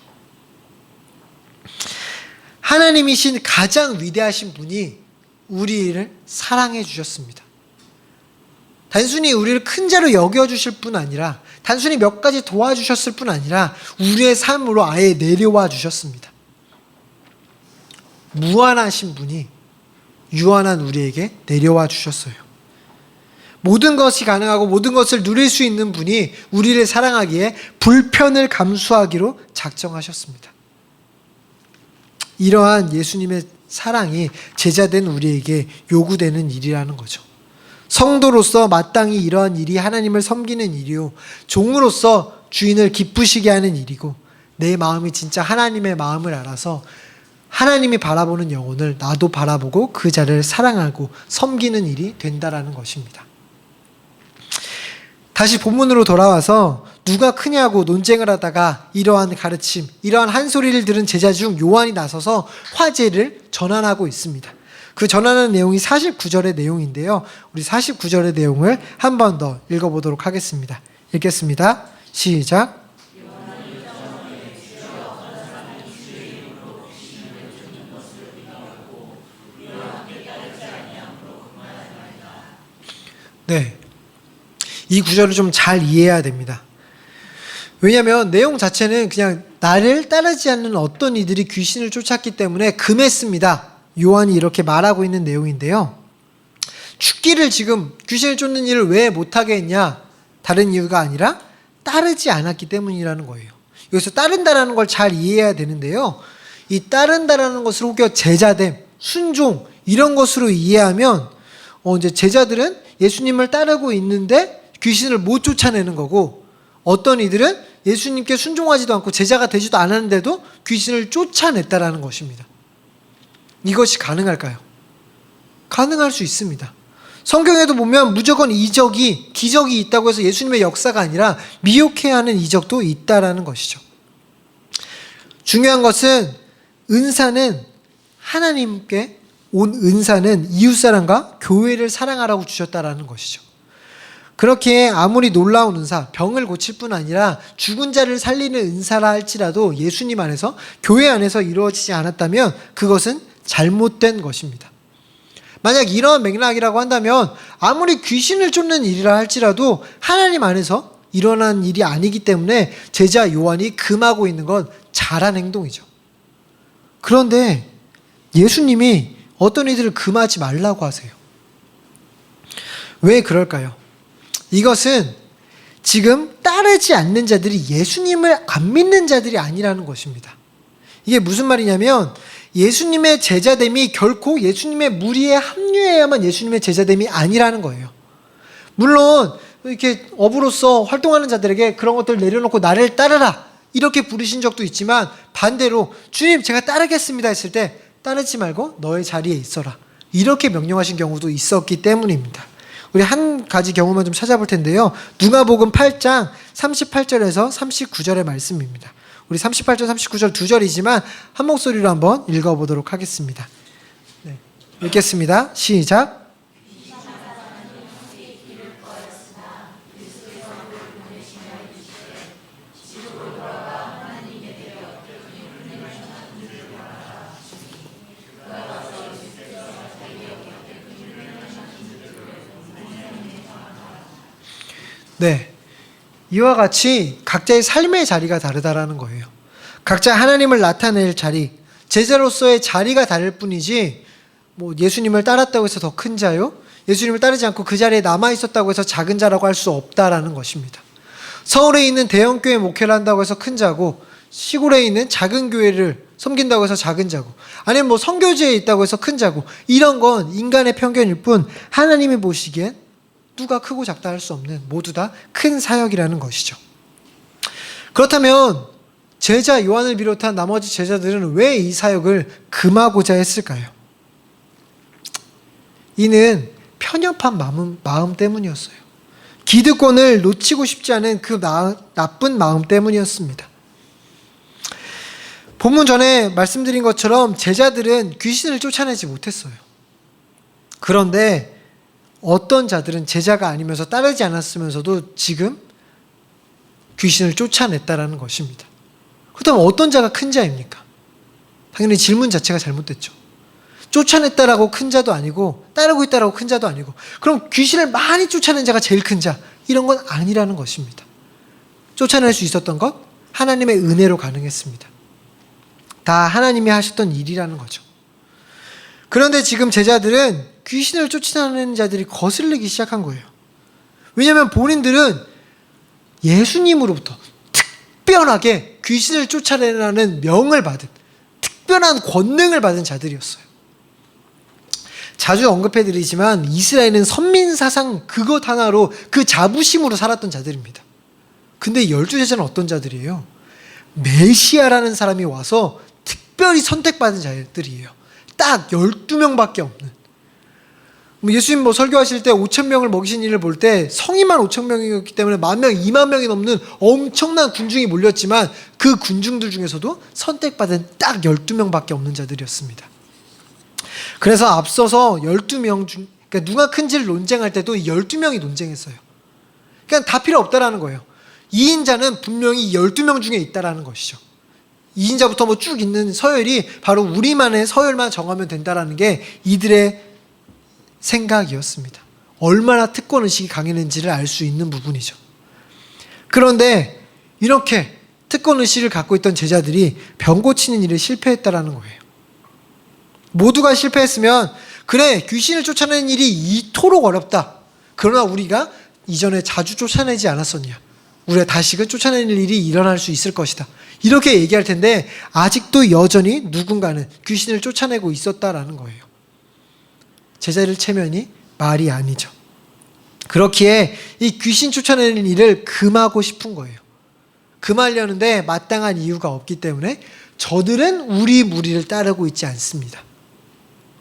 하나님이신 가장 위대하신 분이 우리를 사랑해 주셨습니다. 단순히 우리를 큰 자로 여겨주실 뿐 아니라, 단순히 몇 가지 도와주셨을 뿐 아니라 우리의 삶으로 아예 내려와 주셨습니다. 무한하신 분이 유한한 우리에게 내려와 주셨어요. 모든 것이 가능하고 모든 것을 누릴 수 있는 분이 우리를 사랑하기에 불편을 감수하기로 작정하셨습니다. 이러한 예수님의 사랑이 제자된 우리에게 요구되는 일이라는 거죠. 성도로서 마땅히 이러한 일이 하나님을 섬기는 일이요, 종으로서 주인을 기쁘시게 하는 일이고, 내 마음이 진짜 하나님의 마음을 알아서 하나님이 바라보는 영혼을 나도 바라보고 그 자를 사랑하고 섬기는 일이 된다라는 것입니다. 다시 본문으로 돌아와서 누가 크냐고 논쟁을 하다가 이러한 가르침, 이러한 한 소리를 들은 제자 중 요한이 나서서 화제를 전환하고 있습니다. 그 전하는 내용이 49절의 내용인데요. 우리 49절의 내용을 한 번 더 읽어보도록 하겠습니다. 읽겠습니다. 시작. 네, 이 구절을 좀 잘 이해해야 됩니다. 왜냐하면 내용 자체는 그냥 나를 따르지 않는 어떤 이들이 귀신을 쫓았기 때문에 금했습니다, 요한이 이렇게 말하고 있는 내용인데요. 죽기를 지금 귀신을 쫓는 일을 왜 못하게 했냐, 다른 이유가 아니라 따르지 않았기 때문이라는 거예요. 여기서 따른다라는 걸 잘 이해해야 되는데요, 이 따른다라는 것을 혹여 제자됨, 순종 이런 것으로 이해하면 이제 제자들은 예수님을 따르고 있는데 귀신을 못 쫓아내는 거고, 어떤 이들은 예수님께 순종하지도 않고 제자가 되지도 않았는데도 귀신을 쫓아냈다라는 것입니다. 이것이 가능할까요? 가능할 수 있습니다. 성경에도 보면 무조건 기적이 있다고 해서 예수님의 역사가 아니라 미혹해야 하는 이적도 있다라는 것이죠. 중요한 것은 은사는 하나님께 온 은사는 이웃사람과 교회를 사랑하라고 주셨다라는 것이죠. 그렇게 아무리 놀라운 은사, 병을 고칠 뿐 아니라 죽은 자를 살리는 은사라 할지라도 예수님 안에서, 교회 안에서 이루어지지 않았다면 그것은 잘못된 것입니다. 만약 이러한 맥락이라고 한다면 아무리 귀신을 쫓는 일이라 할지라도 하나님 안에서 일어난 일이 아니기 때문에 제자 요한이 금하고 있는 건 잘한 행동이죠. 그런데 예수님이 어떤 이들을 금하지 말라고 하세요. 왜 그럴까요? 이것은 지금 따르지 않는 자들이 예수님을 안 믿는 자들이 아니라는 것입니다. 이게 무슨 말이냐면 예수님의 제자됨이 결코 예수님의 무리에 합류해야만 예수님의 제자됨이 아니라는 거예요. 물론 이렇게 어부로서 활동하는 자들에게 그런 것들을 내려놓고 나를 따르라 이렇게 부르신 적도 있지만, 반대로 주님 제가 따르겠습니다 했을 때 따르지 말고 너의 자리에 있어라 이렇게 명령하신 경우도 있었기 때문입니다. 우리 한 가지 경우만 좀 찾아볼 텐데요. 누가복음 8장 38절에서 39절의 말씀입니다. 우리 38절, 39절 두 절이지만 한 목소리로 한번 읽어보도록 하겠습니다. 네, 읽겠습니다. 시작. 네, 이와 같이 각자의 삶의 자리가 다르다라는 거예요. 각자 하나님을 나타낼 자리, 제자로서의 자리가 다를 뿐이지 뭐 예수님을 따랐다고 해서 더 큰 자요, 예수님을 따르지 않고 그 자리에 남아있었다고 해서 작은 자라고 할 수 없다라는 것입니다. 서울에 있는 대형교회 목회를 한다고 해서 큰 자고, 시골에 있는 작은 교회를 섬긴다고 해서 작은 자고, 아니면 뭐 선교지에 있다고 해서 큰 자고, 이런 건 인간의 편견일 뿐 하나님이 보시기엔 누가 크고 작다 할 수 없는 모두 다 큰 사역이라는 것이죠. 그렇다면 제자 요한을 비롯한 나머지 제자들은 왜 이 사역을 금하고자 했을까요? 이는 편협한 마음 때문이었어요. 기득권을 놓치고 싶지 않은 그 나쁜 마음 때문이었습니다. 본문 전에 말씀드린 것처럼 제자들은 귀신을 쫓아내지 못했어요. 그런데 어떤 자들은 제자가 아니면서 따르지 않았으면서도 지금 귀신을 쫓아냈다라는 것입니다. 그렇다면 어떤 자가 큰 자입니까? 당연히 질문 자체가 잘못됐죠. 쫓아냈다라고 큰 자도 아니고 따르고 있다라고 큰 자도 아니고, 그럼 귀신을 많이 쫓아낸 자가 제일 큰 자, 이런 건 아니라는 것입니다. 쫓아낼 수 있었던 것 하나님의 은혜로 가능했습니다. 다 하나님이 하셨던 일이라는 거죠. 그런데 지금 제자들은 귀신을 쫓아내는 자들이 거슬리기 시작한 거예요. 왜냐하면 본인들은 예수님으로부터 특별하게 귀신을 쫓아내라는 명을 받은, 특별한 권능을 받은 자들이었어요. 자주 언급해드리지만 이스라엘은 선민사상 그것 하나로 그 자부심으로 살았던 자들입니다. 근데 12제자는 어떤 자들이에요? 메시아라는 사람이 와서 특별히 선택받은 자들이에요. 딱 12명밖에 없는. 예수님 설교하실 때 5,000명을 먹이신 일을 볼 때 성인만 5,000명이었기 때문에 10,000명, 20,000명이 넘는 엄청난 군중이 몰렸지만 그 군중들 중에서도 선택받은 딱 12명밖에 없는 자들이었습니다. 그래서 앞서서 12명 중, 그러니까 누가 큰지를 논쟁할 때도 12명이 논쟁했어요. 그냥 다 필요 없다라는 거예요. 2인자는 분명히 12명 중에 있다라는 것이죠. 2인자부터 뭐 쭉 있는 서열이 바로 우리만의 서열만 정하면 된다라는 게 이들의 생각이었습니다. 얼마나 특권의식이 강했는지를 알 수 있는 부분이죠. 그런데 이렇게 특권의식을 갖고 있던 제자들이 병 고치는 일에 실패했다라는 거예요. 모두가 실패했으면 그래, 귀신을 쫓아내는 일이 이토록 어렵다, 그러나 우리가 이전에 자주 쫓아내지 않았었냐, 우리가 다시금 쫓아내는 일이 일어날 수 있을 것이다, 이렇게 얘기할 텐데 아직도 여전히 누군가는 귀신을 쫓아내고 있었다라는 거예요. 제자들 체면이 말이 아니죠. 그렇기에 이 귀신 쫓아내는 일을 금하고 싶은 거예요. 금하려는데 마땅한 이유가 없기 때문에 저들은 우리 무리를 따르고 있지 않습니다.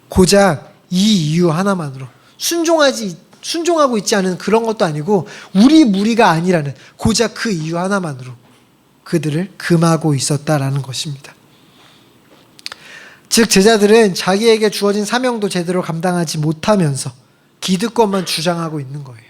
고작 이 이유 하나만으로 순종하고 있지 않은 그런 것도 아니고 우리 무리가 아니라는 고작 그 이유 하나만으로 그들을 금하고 있었다라는 것입니다. 즉 제자들은 자기에게 주어진 사명도 제대로 감당하지 못하면서 기득권만 주장하고 있는 거예요.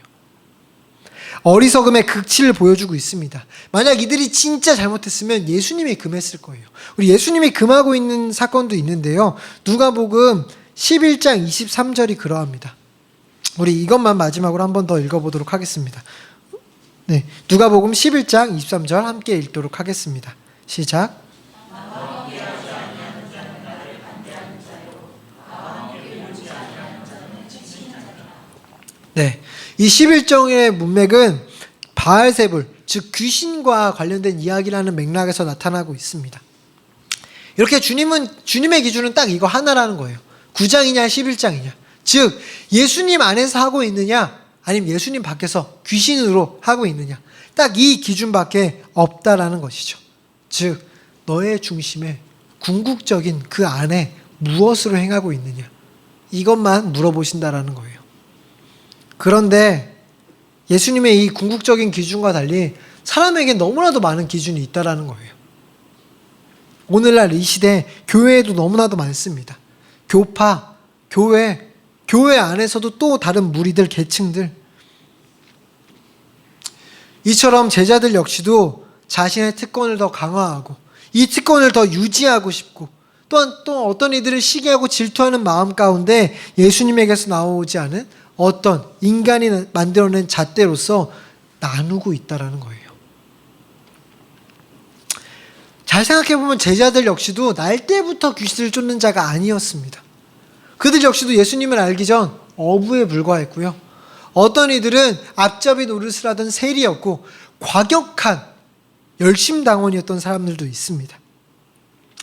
어리석음의 극치를 보여주고 있습니다. 만약 이들이 진짜 잘못했으면 예수님이 금했을 거예요. 우리 예수님이 금하고 있는 사건도 있는데요. 누가복음 11장 23절이 그러합니다. 우리 이것만 마지막으로 한 번 더 읽어보도록 하겠습니다. 네, 누가복음 11장 23절 함께 읽도록 하겠습니다. 시작. 네, 이 11장의 문맥은 바알세불, 즉 귀신과 관련된 이야기라는 맥락에서 나타나고 있습니다. 이렇게 주님의 기준은 딱 이거 하나라는 거예요. 9장이냐 11장이냐. 즉 예수님 안에서 하고 있느냐 아니면 예수님 밖에서 귀신으로 하고 있느냐. 딱 이 기준밖에 없다라는 것이죠. 즉 너의 중심에 궁극적인 그 안에 무엇으로 행하고 있느냐. 이것만 물어보신다라는 거예요. 그런데 예수님의 이 궁극적인 기준과 달리 사람에게 너무나도 많은 기준이 있다라는 거예요. 오늘날 이 시대 교회에도 너무나도 많습니다. 교파, 교회 안에서도 또 다른 무리들, 계층들. 이처럼 제자들 역시도 자신의 특권을 더 강화하고 이 특권을 더 유지하고 싶고 또한 또 어떤 이들을 시기하고 질투하는 마음 가운데 예수님에게서 나오지 않은 어떤 인간이 만들어낸 잣대로서 나누고 있다라는 거예요. 잘 생각해보면 제자들 역시도 날 때부터 귀신을 쫓는 자가 아니었습니다. 그들 역시도 예수님을 알기 전 어부에 불과했고요. 어떤 이들은 앞잡이 노릇을 하던 세리였고 과격한 열심당원이었던 사람들도 있습니다.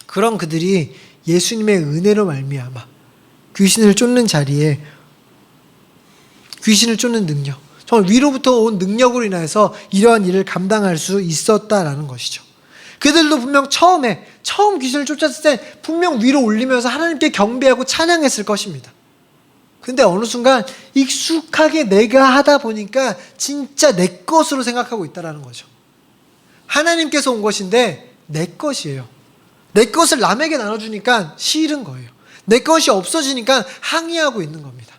그런 그들이 예수님의 은혜로 말미암아 귀신을 쫓는 자리에 귀신을 쫓는 능력, 정말 위로부터 온 능력으로 인해서 이러한 일을 감당할 수 있었다라는 것이죠. 그들도 분명 처음 귀신을 쫓았을 때 분명 위로 올리면서 하나님께 경배하고 찬양했을 것입니다. 근데 어느 순간 익숙하게 내가 하다 보니까 진짜 내 것으로 생각하고 있다는 거죠. 하나님께서 온 것인데 내 것이에요. 내 것을 남에게 나눠주니까 싫은 거예요. 내 것이 없어지니까 항의하고 있는 겁니다.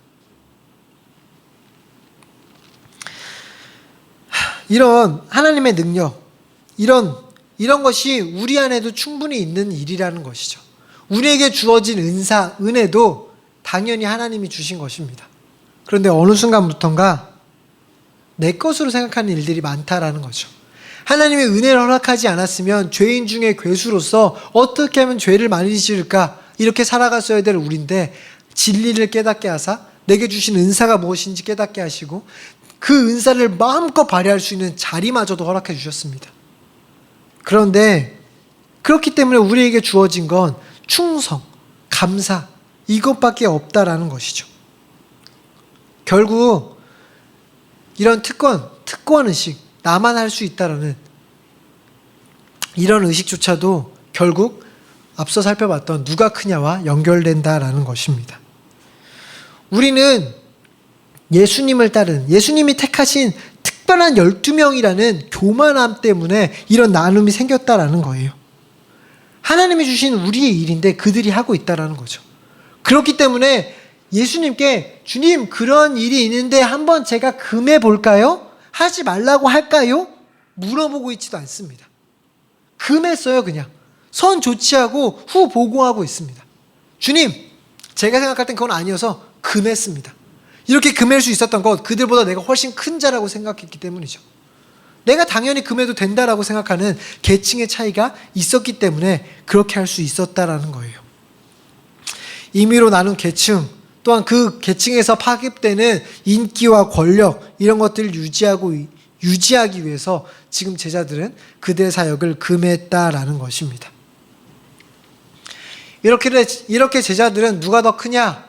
이런 하나님의 능력, 이런 것이 우리 안에도 충분히 있는 일이라는 것이죠. 우리에게 주어진 은혜도 당연히 하나님이 주신 것입니다. 그런데 어느 순간부턴가 내 것으로 생각하는 일들이 많다라는 거죠. 하나님의 은혜를 허락하지 않았으면 죄인 중에 괴수로서 어떻게 하면 죄를 많이 지을까 이렇게 살아갔어야 될 우리인데 진리를 깨닫게 하사 내게 주신 은사가 무엇인지 깨닫게 하시고 그 은사를 마음껏 발휘할 수 있는 자리마저도 허락해 주셨습니다. 그런데 그렇기 때문에 우리에게 주어진 건 충성, 감사 이것밖에 없다라는 것이죠. 결국 이런 특권의식, 나만 할 수 있다라는 이런 의식조차도 결국 앞서 살펴봤던 누가 크냐와 연결된다라는 것입니다. 우리는 예수님을 따르는, 예수님이 택하신 특별한 12명이라는 교만함 때문에 이런 나눔이 생겼다라는 거예요. 하나님이 주신 우리의 일인데 그들이 하고 있다라는 거죠. 그렇기 때문에 예수님께 주님 그런 일이 있는데 한번 제가 금해 볼까요? 하지 말라고 할까요? 물어보고 있지도 않습니다. 금했어요. 그냥 선 조치하고 후 보고하고 있습니다. 주님 제가 생각할 땐 그건 아니어서 금했습니다. 이렇게 금할 수 있었던 것 그들보다 내가 훨씬 큰 자라고 생각했기 때문이죠. 내가 당연히 금해도 된다라고 생각하는 계층의 차이가 있었기 때문에 그렇게 할 수 있었다라는 거예요. 임의로 나눈 계층 또한 그 계층에서 파급되는 인기와 권력 이런 것들을 유지하기 위해서 지금 제자들은 그들의 사역을 금했다라는 것입니다. 이렇게 제자들은 누가 더 크냐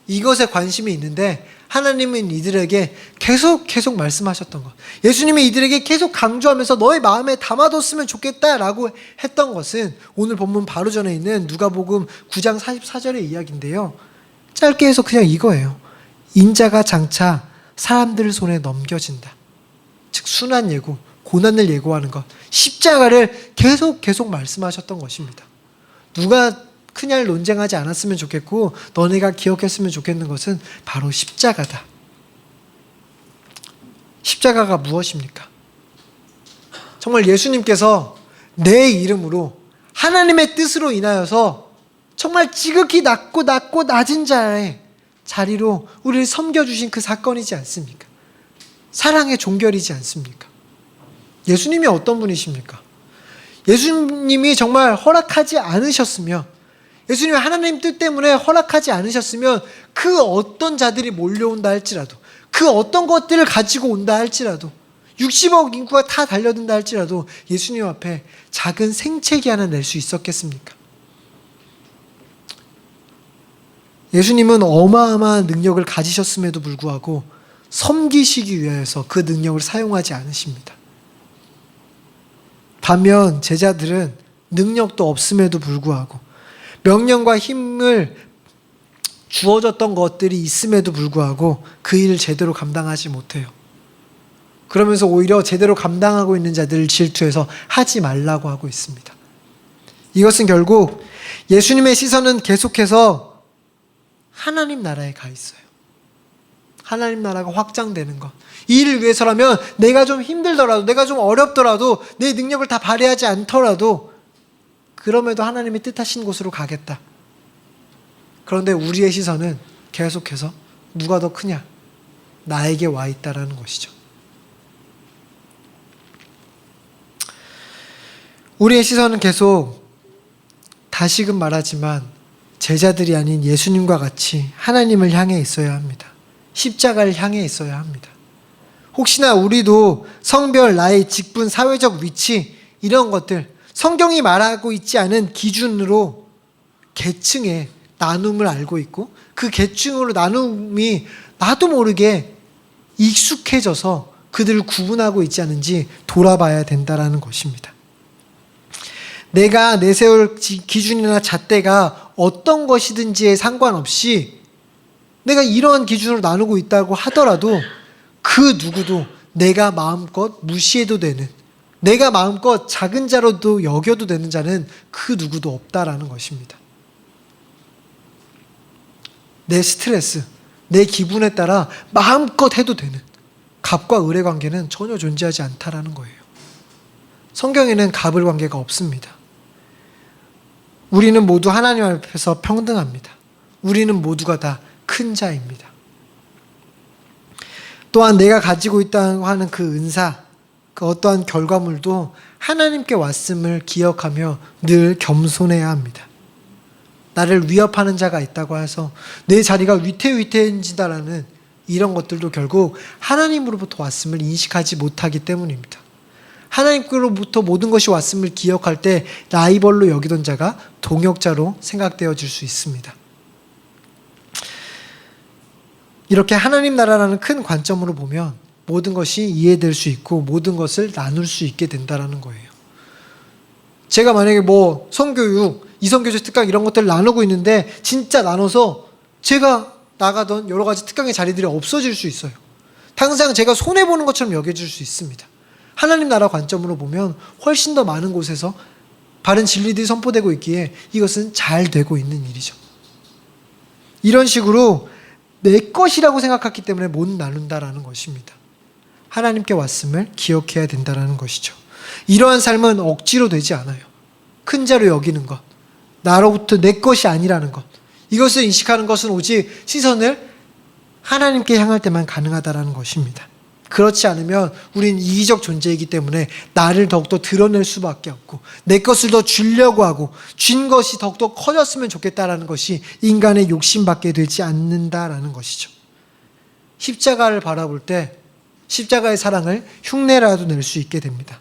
이것에 관심이 있는데 하나님은 이들에게 계속 말씀하셨던 것, 예수님이 이들에게 계속 강조하면서 너의 마음에 담아뒀으면 좋겠다라고 했던 것은 오늘 본문 바로 전에 있는 누가복음 9장 44절의 이야기인데요. 짧게 해서 그냥 이거예요. 인자가 장차 사람들 손에 넘겨진다. 즉 순환 예고, 고난을 예고하는 것, 십자가를 계속 말씀하셨던 것입니다. 누가 그냥 논쟁하지 않았으면 좋겠고 너네가 기억했으면 좋겠는 것은 바로 십자가다. 십자가가 무엇입니까? 정말 예수님께서 내 이름으로 하나님의 뜻으로 인하여서 정말 지극히 낮고 낮은 자의 자리로 우리를 섬겨주신 그 사건이지 않습니까? 사랑의 종결이지 않습니까? 예수님이 어떤 분이십니까? 예수님이 정말 허락하지 않으셨으면, 예수님이 하나님 뜻 때문에 허락하지 않으셨으면 그 어떤 자들이 몰려온다 할지라도, 그 어떤 것들을 가지고 온다 할지라도, 60억 인구가 다 달려든다 할지라도 예수님 앞에 작은 생채기 하나 낼 수 있었겠습니까? 예수님은 어마어마한 능력을 가지셨음에도 불구하고 섬기시기 위해서 그 능력을 사용하지 않으십니다. 반면 제자들은 능력도 없음에도 불구하고 명령과 힘을 주어졌던 것들이 있음에도 불구하고 그 일을 제대로 감당하지 못해요. 그러면서 오히려 제대로 감당하고 있는 자들을 질투해서 하지 말라고 하고 있습니다. 이것은 결국 예수님의 시선은 계속해서 하나님 나라에 가 있어요. 하나님 나라가 확장되는 것. 이 일을 위해서라면 내가 좀 힘들더라도, 내가 좀 어렵더라도, 내 능력을 다 발휘하지 않더라도 그럼에도 하나님이 뜻하신 곳으로 가겠다. 그런데 우리의 시선은 계속해서 누가 더 크냐? 나에게 와 있다라는 것이죠. 우리의 시선은 계속 다시금 말하지만 제자들이 아닌 예수님과 같이 하나님을 향해 있어야 합니다. 십자가를 향해 있어야 합니다. 혹시나 우리도 성별, 나이, 직분, 사회적 위치 이런 것들 성경이 말하고 있지 않은 기준으로 계층의 나눔을 알고 있고 그 계층으로 나눔이 나도 모르게 익숙해져서 그들을 구분하고 있지 않은지 돌아봐야 된다는 것입니다. 내가 내세울 기준이나 잣대가 어떤 것이든지에 상관없이 내가 이러한 기준으로 나누고 있다고 하더라도 그 누구도 내가 마음껏 무시해도 되는, 내가 마음껏 작은 자로도 여겨도 되는 자는 그 누구도 없다라는 것입니다. 내 스트레스, 내 기분에 따라 마음껏 해도 되는 갑과 을의 관계는 전혀 존재하지 않다라는 거예요. 성경에는 갑을 관계가 없습니다. 우리는 모두 하나님 앞에서 평등합니다. 우리는 모두가 다 큰 자입니다. 또한 내가 가지고 있다고 하는 그 은사, 그 어떠한 결과물도 하나님께 왔음을 기억하며 늘 겸손해야 합니다. 나를 위협하는 자가 있다고 해서 내 자리가 위태위태해진다라는 이런 것들도 결국 하나님으로부터 왔음을 인식하지 못하기 때문입니다. 하나님께로부터 모든 것이 왔음을 기억할 때 라이벌로 여기던 자가 동역자로 생각되어질 수 있습니다. 이렇게 하나님 나라라는 큰 관점으로 보면 모든 것이 이해될 수 있고 모든 것을 나눌 수 있게 된다는 거예요. 제가 만약에 성교육, 이성교제 특강 이런 것들을 나누고 있는데 진짜 나눠서 제가 나가던 여러 가지 특강의 자리들이 없어질 수 있어요. 항상 제가 손해보는 것처럼 여겨질 수 있습니다. 하나님 나라 관점으로 보면 훨씬 더 많은 곳에서 바른 진리들이 선포되고 있기에 이것은 잘 되고 있는 일이죠. 이런 식으로 내 것이라고 생각했기 때문에 못 나눈다라는 것입니다. 하나님께 왔음을 기억해야 된다는 것이죠. 이러한 삶은 억지로 되지 않아요. 큰 자로 여기는 것, 나로부터 내 것이 아니라는 것, 이것을 인식하는 것은 오직 시선을 하나님께 향할 때만 가능하다는 것입니다. 그렇지 않으면 우린 이기적 존재이기 때문에 나를 더욱더 드러낼 수밖에 없고 내 것을 더 주려고 하고 쥔 것이 더욱더 커졌으면 좋겠다라는 것이 인간의 욕심밖에 되지 않는다라는 것이죠. 십자가를 바라볼 때 십자가의 사랑을 흉내라도 낼 수 있게 됩니다.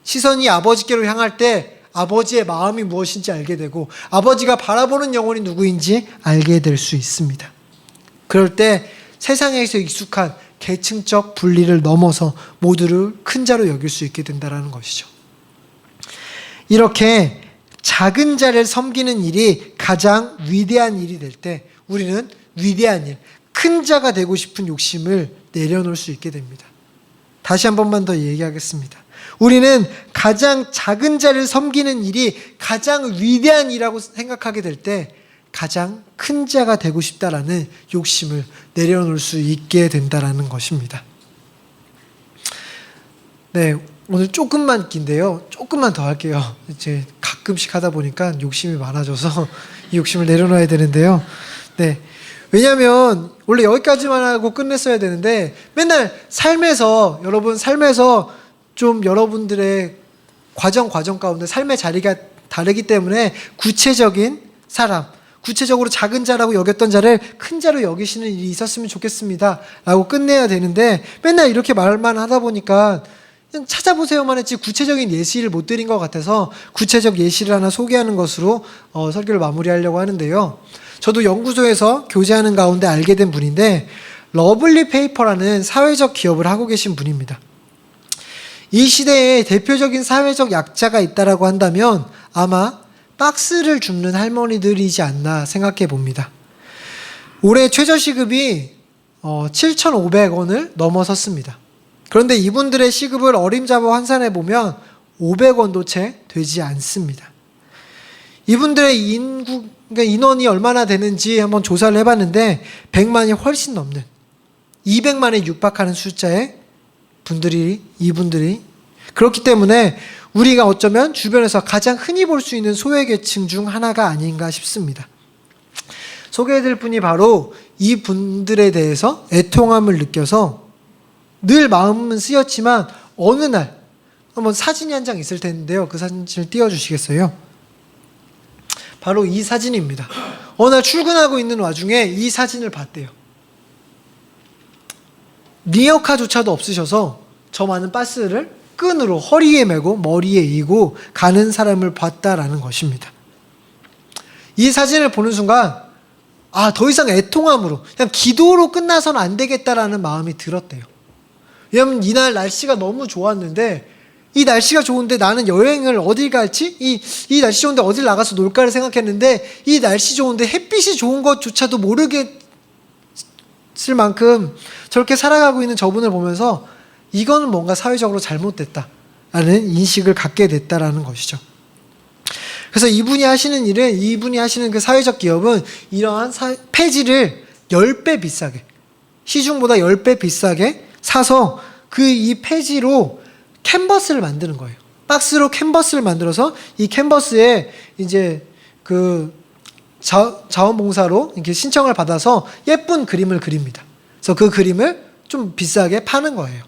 시선이 아버지께로 향할 때 아버지의 마음이 무엇인지 알게 되고 아버지가 바라보는 영혼이 누구인지 알게 될 수 있습니다. 그럴 때 세상에서 익숙한 계층적 분리를 넘어서 모두를 큰 자로 여길 수 있게 된다는 것이죠. 이렇게 작은 자를 섬기는 일이 가장 위대한 일이 될 때 우리는 위대한 일, 큰 자가 되고 싶은 욕심을 내려놓을 수 있게 됩니다. 다시 한 번만 더 얘기하겠습니다. 우리는 가장 작은 자를 섬기는 일이 가장 위대한 일이라고 생각하게 될 때 가장 큰 자가 되고 싶다라는 욕심을 내려놓을 수 있게 된다라는 것입니다. 네, 오늘 조금만 긴데요. 조금만 더 할게요. 이제 가끔씩 하다 보니까 욕심이 많아져서 이 욕심을 내려놔야 되는데요. 네, 왜냐하면 원래 여기까지만 하고 끝냈어야 되는데 맨날 삶에서 여러분 삶에서 좀 여러분들의 과정 가운데 삶의 자리가 다르기 때문에 구체적인 사람, 구체적으로 작은 자라고 여겼던 자를 큰 자로 여기시는 일이 있었으면 좋겠습니다 라고 끝내야 되는데 맨날 이렇게 말만 하다 보니까 그냥 찾아보세요만 했지 구체적인 예시를 못 드린 것 같아서 구체적 예시를 하나 소개하는 것으로 설교를 마무리하려고 하는데요. 저도 연구소에서 교제하는 가운데 알게 된 분인데 러블리 페이퍼라는 사회적 기업을 하고 계신 분입니다. 이 시대에 대표적인 사회적 약자가 있다라고 한다면 아마 박스를 줍는 할머니들이지 않나 생각해 봅니다. 올해 최저시급이 7,500원을 넘어섰습니다. 그런데 이분들의 시급을 어림잡아 환산해 보면 500원도 채 되지 않습니다. 이분들의 그러니까 인원이 얼마나 되는지 한번 조사를 해봤는데 100만이 훨씬 넘는 200만에 육박하는 숫자의 이분들이 그렇기 때문에 우리가 어쩌면 주변에서 가장 흔히 볼 수 있는 소외계층 중 하나가 아닌가 싶습니다. 소개해드릴 분이 바로 이 분들에 대해서 애통함을 느껴서 늘 마음은 쓰였지만 어느 날 한번 사진이 한 장 있을 텐데요. 그 사진을 띄워주시겠어요? 바로 이 사진입니다. 어느 날 출근하고 있는 와중에 이 사진을 봤대요. 리어카조차도 없으셔서 저 많은 박스를 끈으로 허리에 메고 머리에 이고 가는 사람을 봤다라는 것입니다. 이 사진을 보는 순간 더 이상 애통함으로 그냥 기도로 끝나서는 안 되겠다라는 마음이 들었대요. 왜냐하면 이날 날씨가 너무 좋았는데 이 날씨가 좋은데 나는 여행을 어딜 갈지? 이 날씨 좋은데 어딜 나가서 놀까를 생각했는데 이 날씨 좋은데 햇빛이 좋은 것조차도 모르겠을 만큼 저렇게 살아가고 있는 저분을 보면서 이거는 뭔가 사회적으로 잘못됐다라는 인식을 갖게 됐다라는 것이죠. 그래서 이분이 하시는 그 사회적 기업은 이러한 폐지를 10배 비싸게, 시중보다 10배 비싸게 사서 이 폐지로 캔버스를 만드는 거예요. 박스로 캔버스를 만들어서 이 캔버스에 이제 자원봉사로 이렇게 신청을 받아서 예쁜 그림을 그립니다. 그래서 그 그림을 좀 비싸게 파는 거예요.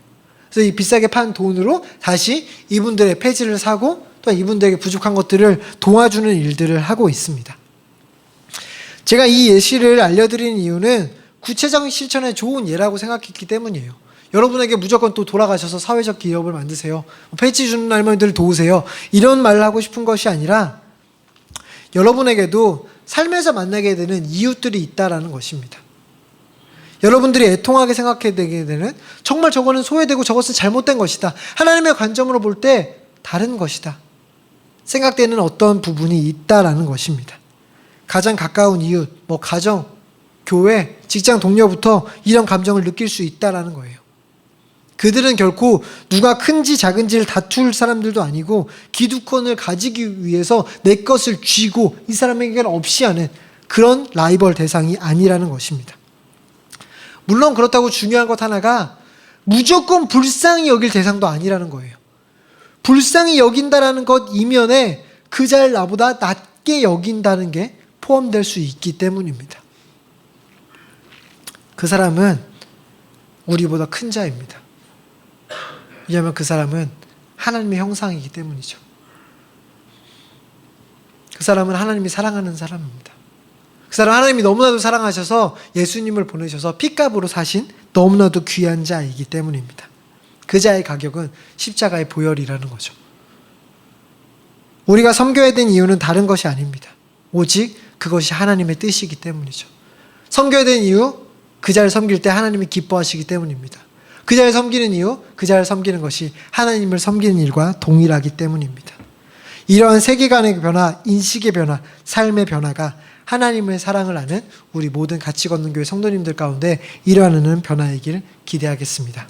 그래서 이 비싸게 판 돈으로 다시 이분들의 폐지를 사고 또 이분들에게 부족한 것들을 도와주는 일들을 하고 있습니다. 제가 이 예시를 알려드리는 이유는 구체적인 실천에 좋은 예라고 생각했기 때문이에요. 여러분에게 무조건 또 돌아가셔서 사회적 기업을 만드세요. 폐지 주는 할머니들을 도우세요. 이런 말을 하고 싶은 것이 아니라 여러분에게도 삶에서 만나게 되는 이웃들이 있다라는 것입니다. 여러분들이 애통하게 생각하게 되는 정말 저거는 소외되고 저것은 잘못된 것이다. 하나님의 관점으로 볼 때 다른 것이다. 생각되는 어떤 부분이 있다라는 것입니다. 가장 가까운 이웃, 가정, 교회, 직장 동료부터 이런 감정을 느낄 수 있다라는 거예요. 그들은 결코 누가 큰지 작은지를 다툴 사람들도 아니고 기득권을 가지기 위해서 내 것을 쥐고 이 사람에게는 없이 하는 그런 라이벌 대상이 아니라는 것입니다. 물론 그렇다고 중요한 것 하나가 무조건 불쌍히 여길 대상도 아니라는 거예요. 불쌍히 여긴다라는 것 이면에 그 자를 나보다 낮게 여긴다는 게 포함될 수 있기 때문입니다. 그 사람은 우리보다 큰 자입니다. 왜냐하면 그 사람은 하나님의 형상이기 때문이죠. 그 사람은 하나님이 사랑하는 사람입니다. 그 사람 하나님이 너무나도 사랑하셔서 예수님을 보내셔서 핏값으로 사신 너무나도 귀한 자이기 때문입니다. 그 자의 가격은 십자가의 보혈이라는 거죠. 우리가 섬겨야 되는 이유는 다른 것이 아닙니다. 오직 그것이 하나님의 뜻이기 때문이죠. 섬겨야 되는 이유, 그 자를 섬길 때 하나님이 기뻐하시기 때문입니다. 그 자를 섬기는 이유, 그 자를 섬기는 것이 하나님을 섬기는 일과 동일하기 때문입니다. 이러한 세계관의 변화, 인식의 변화, 삶의 변화가 하나님의 사랑을 아는 우리 모든 같이 걷는 교회 성도님들 가운데 일어나는 변화이길 기대하겠습니다.